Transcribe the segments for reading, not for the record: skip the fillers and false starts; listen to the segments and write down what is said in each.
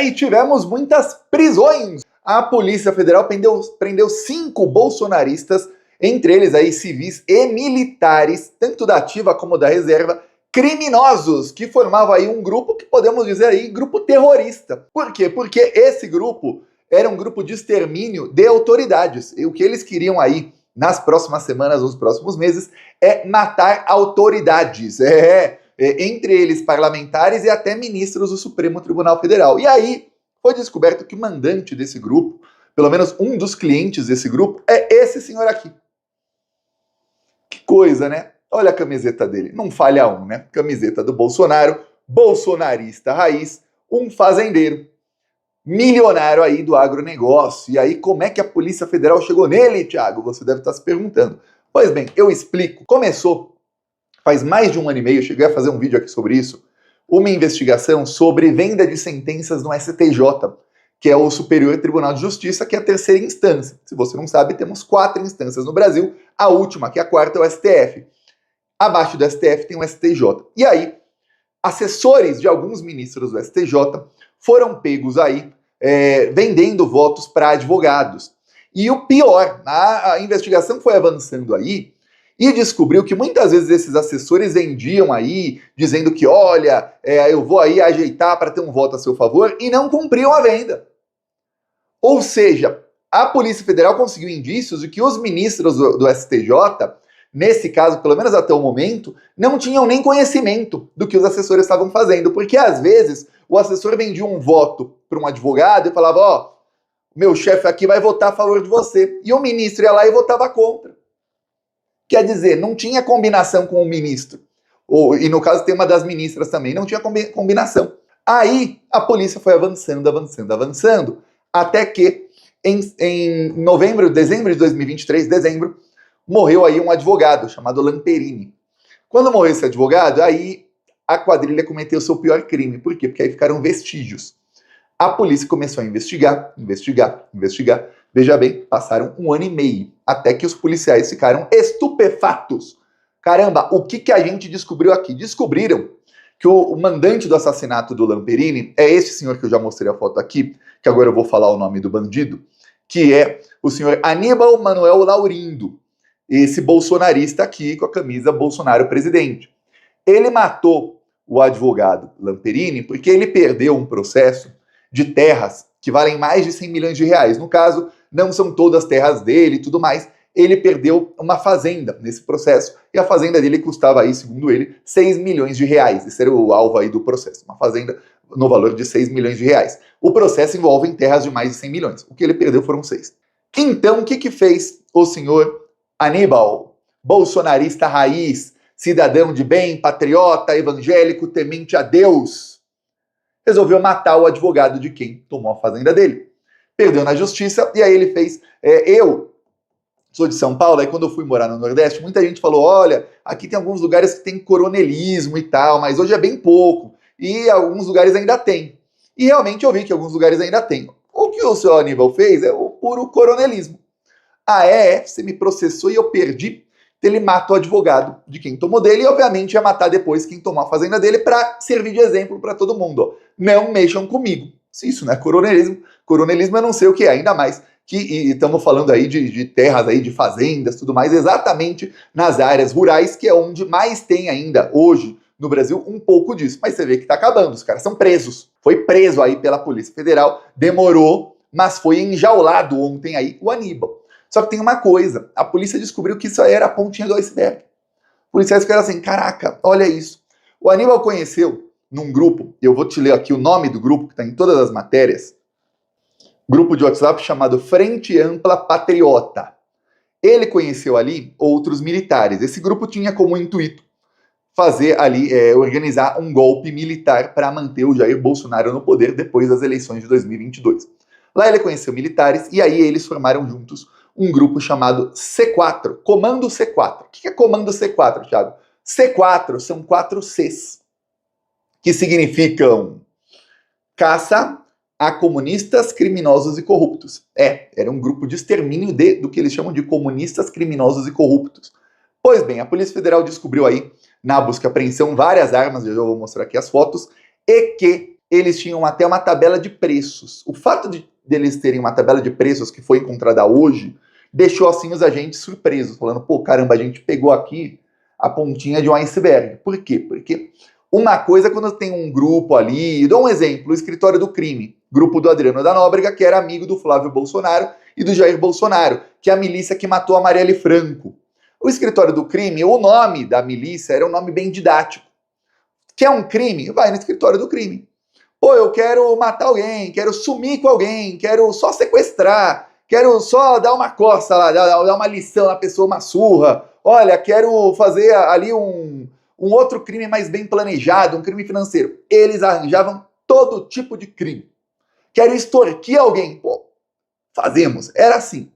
E tivemos muitas prisões. A Polícia Federal prendeu 5 bolsonaristas, entre eles aí civis e militares, tanto da ativa como da reserva, criminosos, que formavam aí um grupo que podemos dizer aí grupo terrorista. Por quê? Porque esse grupo era um grupo de extermínio de autoridades. E o que eles queriam aí nas próximas semanas, nos próximos meses, é matar autoridades. Entre eles parlamentares e até ministros do Supremo Tribunal Federal. E aí foi descoberto que o mandante desse grupo, pelo menos um dos clientes desse grupo, é esse senhor aqui. Que coisa, né? Olha a camiseta dele, não falha um, né? Camiseta do Bolsonaro, bolsonarista raiz, um fazendeiro, milionário aí do agronegócio. E aí como é que a Polícia Federal chegou nele, Thiago? Você deve estar se perguntando. Pois bem, eu explico. Começou faz mais de 1 ano e meio, eu cheguei a fazer um vídeo aqui sobre isso, uma investigação sobre venda de sentenças no STJ, que é o Superior Tribunal de Justiça, que é a terceira instância. Se você não sabe, temos 4 instâncias no Brasil, a última, que é a quarta, é o STF. Abaixo do STF tem o STJ. E aí, assessores de alguns ministros do STJ foram pegos aí vendendo votos para advogados. E o pior, a investigação foi avançando aí, e descobriu que muitas vezes esses assessores vendiam aí, dizendo que, olha, eu vou aí ajeitar para ter um voto a seu favor, e não cumpriam a venda. Ou seja, a Polícia Federal conseguiu indícios de que os ministros do STJ, nesse caso, pelo menos até o momento, não tinham nem conhecimento do que os assessores estavam fazendo, porque às vezes o assessor vendia um voto para um advogado e falava, ó, meu chefe aqui vai votar a favor de você, e o ministro ia lá e votava contra. Quer dizer, não tinha combinação com o ministro. E no caso tem uma das ministras também, não tinha combinação. Aí a polícia foi avançando, até que em dezembro de 2023, morreu aí um advogado chamado Lamperini. Quando morreu esse advogado, aí a quadrilha cometeu seu pior crime. Por quê? Porque aí ficaram vestígios. A polícia começou a investigar. Veja bem, passaram 1 ano e meio, até que os policiais ficaram estupefatos. Caramba, o que a gente descobriu aqui? Descobriram que o mandante do assassinato do Lamperini é esse senhor que eu já mostrei a foto aqui, que agora eu vou falar o nome do bandido, que é o senhor Aníbal Manuel Laurindo, esse bolsonarista aqui com a camisa Bolsonaro presidente. Ele matou o advogado Lamperini porque ele perdeu um processo de terras que valem mais de 100 milhões de reais. No caso, não são todas terras dele e tudo mais. Ele perdeu uma fazenda nesse processo e a fazenda dele custava aí, segundo ele, 6 milhões de reais. Esse era o alvo aí do processo. Uma fazenda no valor de 6 milhões de reais. O processo envolve terras de mais de 100 milhões. O que ele perdeu foram 6. Então, o que fez o senhor Aníbal, bolsonarista raiz, cidadão de bem, patriota, evangélico, temente a Deus? Resolveu matar o advogado de quem tomou a fazenda dele. Perdeu na justiça e aí ele fez... eu sou de São Paulo, aí quando eu fui morar no Nordeste, muita gente falou, olha, aqui tem alguns lugares que tem coronelismo e tal, mas hoje é bem pouco. E alguns lugares ainda tem. E realmente eu vi que alguns lugares ainda tem. O que o seu Aníbal fez é o puro coronelismo. Você me processou e eu perdi. Ele mata o advogado de quem tomou dele e, obviamente, ia matar depois quem tomou a fazenda dele para servir de exemplo para todo mundo. Ó. Não mexam comigo. Se isso não é coronelismo eu não sei o que é, ainda mais que estamos falando aí de terras, aí, de fazendas, tudo mais, exatamente nas áreas rurais, que é onde mais tem ainda, hoje, no Brasil, um pouco disso. Mas você vê que está acabando, os caras são presos. Foi preso aí pela Polícia Federal, demorou, mas foi enjaulado ontem aí o Aníbal. Só que tem uma coisa, a polícia descobriu que isso aí era a pontinha do iceberg. Os policiais ficaram assim, caraca, olha isso. O Aníbal conheceu num grupo, eu vou te ler aqui o nome do grupo, que está em todas as matérias, grupo de WhatsApp chamado Frente Ampla Patriota. Ele conheceu ali outros militares. Esse grupo tinha como intuito fazer ali, organizar um golpe militar para manter o Jair Bolsonaro no poder depois das eleições de 2022. Lá ele conheceu militares e aí eles formaram juntos um grupo chamado C4, Comando C4. O que é Comando C4, Thiago? C4 são 4 Cs, que significam caça a comunistas, criminosos e corruptos. Era um grupo de extermínio do que eles chamam de comunistas, criminosos e corruptos. Pois bem, a Polícia Federal descobriu aí, na busca e apreensão, várias armas, eu já vou mostrar aqui as fotos, e que eles tinham até uma tabela de preços. O fato deles terem uma tabela de preços que foi encontrada hoje deixou assim os agentes surpresos, falando, pô, caramba, a gente pegou aqui a pontinha de um iceberg. Por quê? Porque uma coisa é quando tem um grupo ali, dou um exemplo, o escritório do crime, grupo do Adriano da Nóbrega, que era amigo do Flávio Bolsonaro e do Jair Bolsonaro, que é a milícia que matou a Marielle Franco. O escritório do crime, o nome da milícia era um nome bem didático. Quer um crime? Vai no escritório do crime. Pô, eu quero matar alguém, quero sumir com alguém, quero só sequestrar, quero só dar uma coça lá, dar uma lição na pessoa, uma surra. Olha, quero fazer ali um outro crime mais bem planejado, um crime financeiro. Eles arranjavam todo tipo de crime. Quero extorquir alguém. Pô, fazemos. Era assim.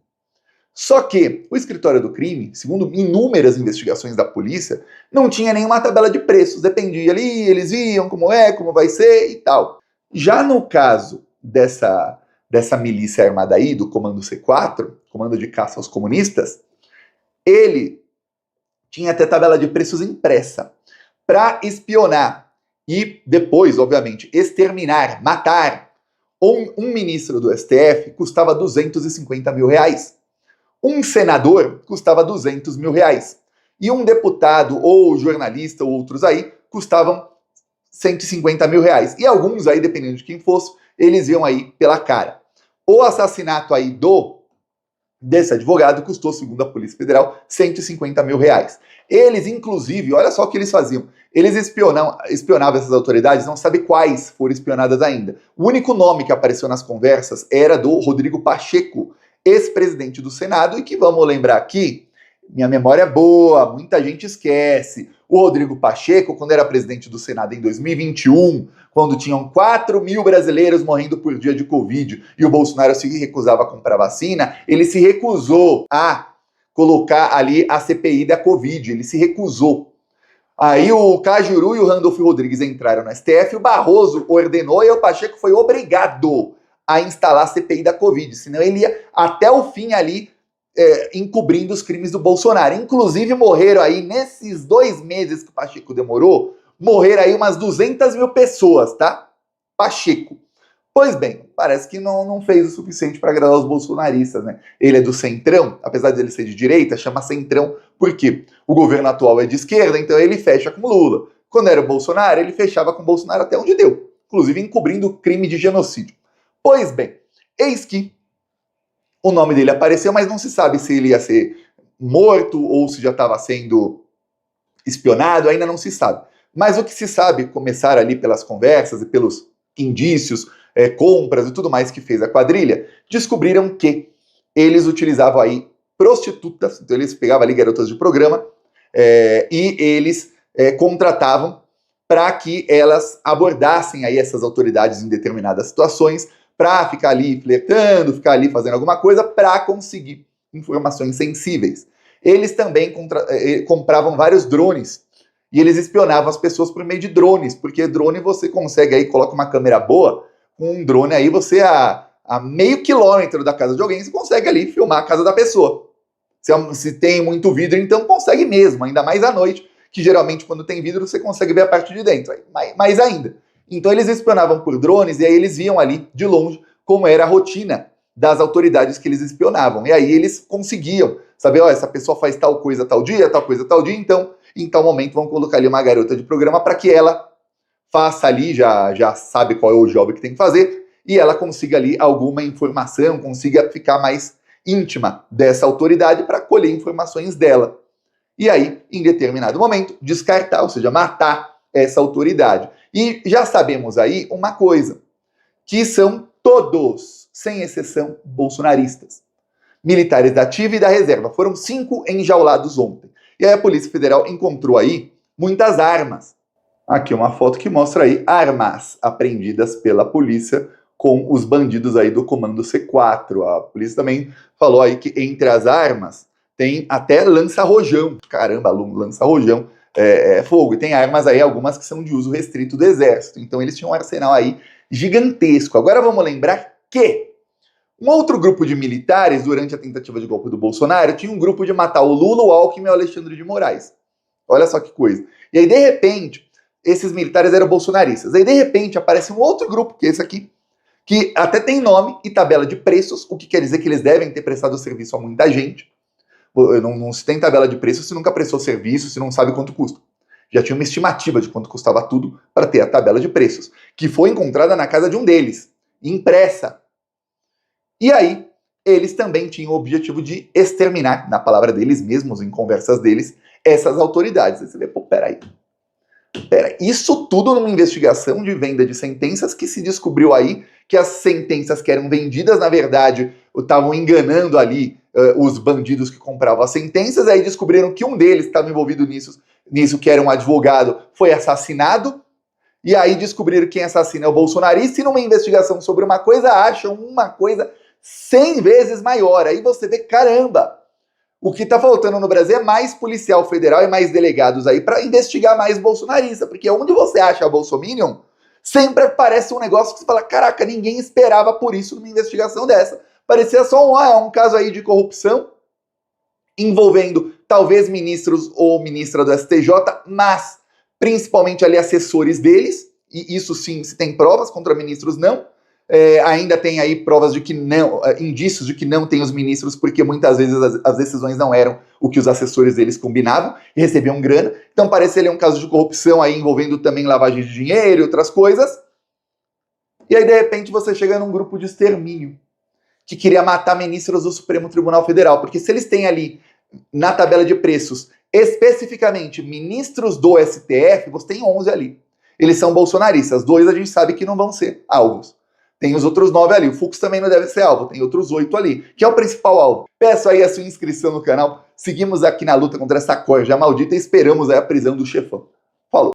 Só que o escritório do crime, segundo inúmeras investigações da polícia, não tinha nenhuma tabela de preços. Dependia ali, eles viam como é, como vai ser e tal. Já no caso dessa milícia armada aí, do Comando C4, Comando de Caça aos Comunistas, ele tinha até tabela de preços impressa para espionar e depois, obviamente, exterminar, matar um ministro do STF custava 250 mil reais. Um senador custava 200 mil reais. E um deputado ou jornalista ou outros aí custavam 150 mil reais. E alguns aí, dependendo de quem fosse, eles iam aí pela cara. O assassinato aí desse advogado custou, segundo a Polícia Federal, 150 mil reais. Eles, inclusive, olha só o que eles faziam. Eles espionavam essas autoridades, não sabe quais foram espionadas ainda. O único nome que apareceu nas conversas era do Rodrigo Pacheco, ex-presidente do Senado, e que, vamos lembrar aqui, minha memória é boa, muita gente esquece. O Rodrigo Pacheco, quando era presidente do Senado em 2021, quando tinham 4 mil brasileiros morrendo por dia de Covid e o Bolsonaro se recusava a comprar vacina, ele se recusou a colocar ali a CPI da Covid, ele se recusou. Aí o Cajuru e o Randolfo Rodrigues entraram no STF, o Barroso ordenou e o Pacheco foi obrigado a instalar a CPI da Covid, senão ele ia até o fim ali encobrindo os crimes do Bolsonaro. Inclusive morreram aí, nesses 2 meses que o Pacheco demorou, morreram aí umas 200 mil pessoas, tá? Pacheco. Pois bem, parece que não fez o suficiente para agradar os bolsonaristas, né? Ele é do Centrão, apesar de ele ser de direita, chama Centrão porque o governo atual é de esquerda, então ele fecha com Lula. Quando era o Bolsonaro, ele fechava com o Bolsonaro até onde deu, inclusive encobrindo o crime de genocídio. Pois bem, eis que o nome dele apareceu, mas não se sabe se ele ia ser morto ou se já estava sendo espionado, ainda não se sabe. Mas o que se sabe, começar ali pelas conversas e pelos indícios, compras e tudo mais que fez a quadrilha, descobriram que eles utilizavam aí prostitutas, então eles pegavam ali garotas de programa e eles contratavam para que elas abordassem aí essas autoridades em determinadas situações, para ficar ali flertando, ficar ali fazendo alguma coisa para conseguir informações sensíveis. Eles também compravam vários drones e eles espionavam as pessoas por meio de drones, porque drone você consegue aí, coloca uma câmera boa, com um drone aí você a meio quilômetro da casa de alguém, você consegue ali filmar a casa da pessoa. Se tem muito vidro, então consegue mesmo, ainda mais à noite, que geralmente quando tem vidro você consegue ver a parte de dentro, mais ainda. Então eles espionavam por drones e aí eles viam ali de longe como era a rotina das autoridades que eles espionavam. E aí eles conseguiam saber, ó, essa pessoa faz tal coisa tal dia, tal coisa tal dia, então em tal momento vão colocar ali uma garota de programa para que ela faça ali, já sabe qual é o job que tem que fazer, e ela consiga ali alguma informação, consiga ficar mais íntima dessa autoridade para colher informações dela. E aí, em determinado momento, descartar, ou seja, matar essa autoridade. E já sabemos aí uma coisa, que são todos, sem exceção, bolsonaristas. Militares da ativa e da reserva. Foram 5 enjaulados ontem. E aí a Polícia Federal encontrou aí muitas armas. Aqui uma foto que mostra aí armas apreendidas pela polícia com os bandidos aí do Comando C4. A polícia também falou aí que entre as armas tem até lança-rojão. Caramba, lança-rojão. Fogo. E tem armas aí, algumas que são de uso restrito do Exército. Então eles tinham um arsenal aí gigantesco. Agora vamos lembrar que um outro grupo de militares, durante a tentativa de golpe do Bolsonaro, tinha um grupo de matar o Lula, o Alckmin e o Alexandre de Moraes. Olha só que coisa. E aí, de repente, esses militares eram bolsonaristas. Aí, de repente, aparece um outro grupo, que é esse aqui, que até tem nome e tabela de preços, o que quer dizer que eles devem ter prestado serviço a muita gente. Não se tem tabela de preços se nunca prestou serviço, se não sabe quanto custa. Já tinha uma estimativa de quanto custava tudo para ter a tabela de preços, que foi encontrada na casa de um deles, impressa. E aí, eles também tinham o objetivo de exterminar, na palavra deles mesmos, em conversas deles, essas autoridades. Aí você vê, pô, peraí. Isso tudo numa investigação de venda de sentenças que se descobriu aí que as sentenças que eram vendidas, na verdade, estavam enganando ali os bandidos que compravam as sentenças, aí descobriram que um deles estava envolvido nisso, que era um advogado, foi assassinado, e aí descobriram quem assassina é o bolsonarista, e numa investigação sobre uma coisa, acham uma coisa 100 vezes maior. Aí você vê, caramba, o que tá faltando no Brasil é mais policial federal e mais delegados aí para investigar mais bolsonarista, porque onde você acha a Bolsominion, sempre parece um negócio que você fala, caraca, ninguém esperava por isso numa investigação dessa. Parecia só um caso aí de corrupção envolvendo talvez ministros ou ministra do STJ, mas principalmente ali assessores deles, e isso sim, se tem provas, contra ministros não. Ainda tem aí provas de que não, indícios de que não tem os ministros, porque muitas vezes as decisões não eram o que os assessores deles combinavam e recebiam grana. Então parece ele um caso de corrupção aí envolvendo também lavagem de dinheiro e outras coisas. E aí de repente você chega num grupo de extermínio que queria matar ministros do Supremo Tribunal Federal, porque se eles têm ali na tabela de preços especificamente ministros do STF, você tem 11 ali. Eles são bolsonaristas, 2 a gente sabe que não vão ser alvos. Tem os outros 9 ali. O Fux também não deve ser alvo. Tem outros 8 ali, que é o principal alvo. Peço aí a sua inscrição no canal. Seguimos aqui na luta contra essa corja maldita e esperamos aí a prisão do chefão.